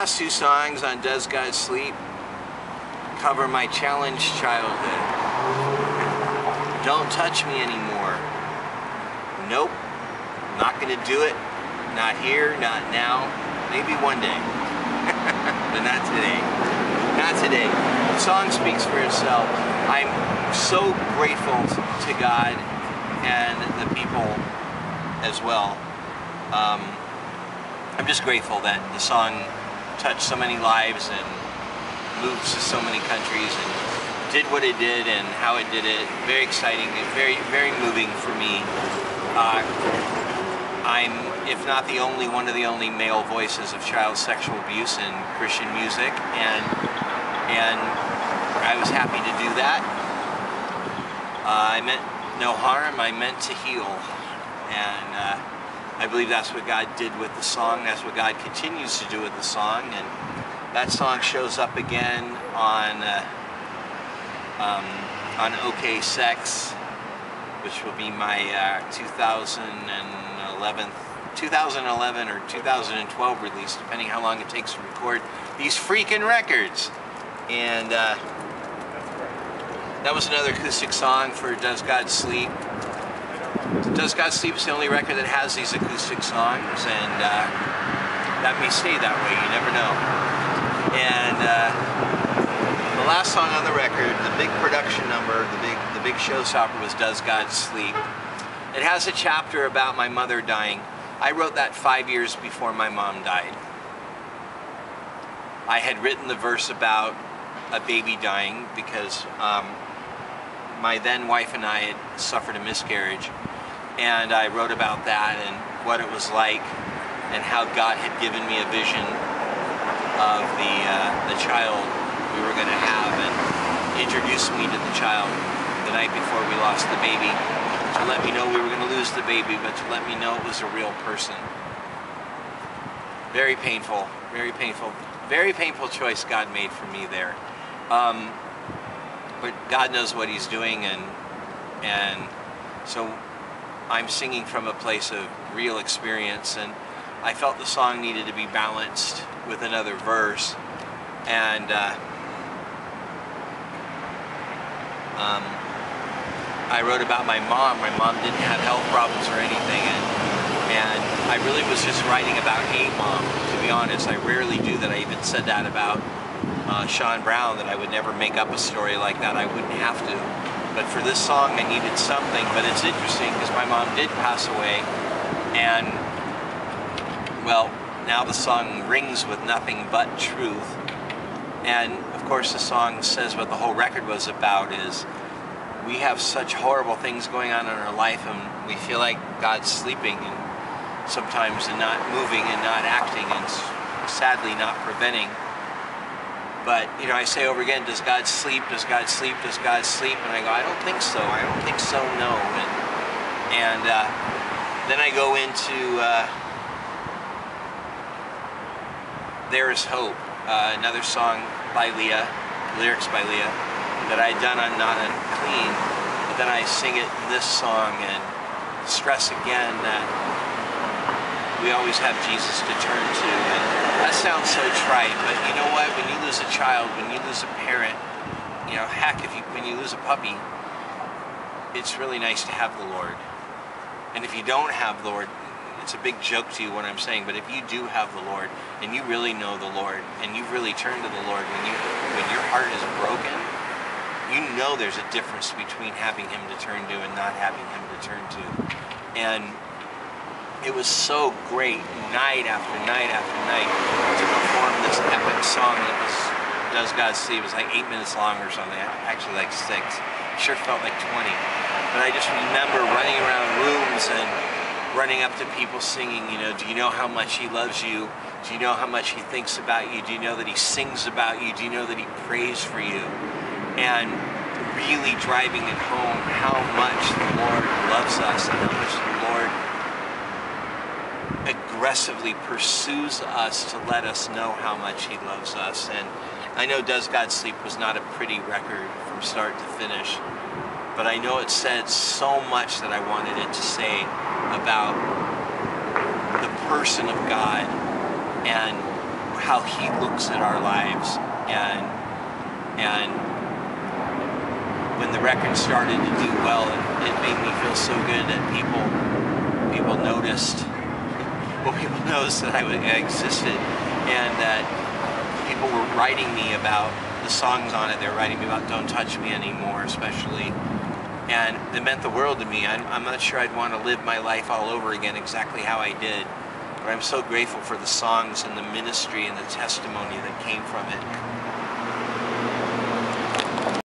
Last two songs on Does God Sleep cover my challenged childhood. Don't touch me anymore. Nope, not gonna do it. Not here, not now. Maybe one day, but not today. Not today. The song speaks for itself. I'm so grateful to God and the people as well. I'm just grateful that the song touched so many lives and moved to so many countries and did what it did and how it did it. Very exciting, very, very moving for me. I'm, if not the only, one of the only male voices of child sexual abuse in Christian music, and I was happy to do that. I meant no harm, I meant to heal, and I believe that's what God did with the song. That's what God continues to do with the song, and that song shows up again on OK Sex, which will be my 2011 or 2012 release, depending how long it takes to record these freaking records. And that was another acoustic song for Does God Sleep. Does God Sleep is the only record that has these acoustic songs, and that may stay that way, you never know. And the last song on the record, the big production number, the big showstopper, was Does God Sleep. It has a chapter about my mother dying. I wrote that 5 years before my mom died. I had written the verse about a baby dying because my then wife and I had suffered a miscarriage, and I wrote about that and what it was like and how God had given me a vision of the child we were going to have, and introduced me to the child the night before we lost the baby, to let me know we were going to lose the baby, but to let me know it was a real person. Very painful, very painful, very painful choice God made for me there. But God knows what He's doing, and so I'm singing from a place of real experience, and I felt the song needed to be balanced with another verse, and I wrote about my mom. My mom didn't have health problems or anything, and I really was just writing about a mom, to be honest. I rarely do that. I even said that about Sean Brown, that I would never make up a story like that. I wouldn't have to. But for this song, I needed something. But it's interesting because my mom did pass away, and, well, now the song rings with nothing but truth. And, of course, the song says what the whole record was about is we have such horrible things going on in our life, and we feel like God's sleeping and sometimes and not moving and not acting and sadly not preventing. But, you know, I say over again, does God sleep? Does God sleep? Does God sleep? And I go, I don't think so. I don't think so, no. And then I go into There Is Hope, another song by Leah, lyrics by Leah, that I had done on Not Unclean. But then I sing it in this song and stress again that we always have Jesus to turn to. And that sounds so trite, but you know what? When you lose a child, when you lose a parent, you know, heck, when you lose a puppy, it's really nice to have the Lord. And if you don't have the Lord, it's a big joke to you what I'm saying, but if you do have the Lord, and you really know the Lord, and you've really turned to the Lord, when your heart is broken, you know there's a difference between having Him to turn to and not having Him to turn to. And it was so great, night after night after night, to perform this epic song that was Does God Sleep. It was like 8 minutes long or something, actually like 6. It sure felt like 20. But I just remember running around rooms and running up to people singing, you know, do you know how much He loves you? Do you know how much He thinks about you? Do you know that He sings about you? Do you know that He prays for you? And really driving it home how much the Lord loves us and how much the Lord aggressively pursues us to let us know how much He loves us. And I know Does God Sleep was not a pretty record from start to finish, but I know it said so much that I wanted it to say about the person of God and how how He looks at our lives. And when the record started to do well, it made me feel so good that people noticed. Well, people noticed that I existed, and that people were writing me about the songs on it. They were writing me about "Don't Touch Me Anymore," especially, and it meant the world to me. I'm not sure I'd want to live my life all over again exactly how I did, but I'm so grateful for the songs and the ministry and the testimony that came from it.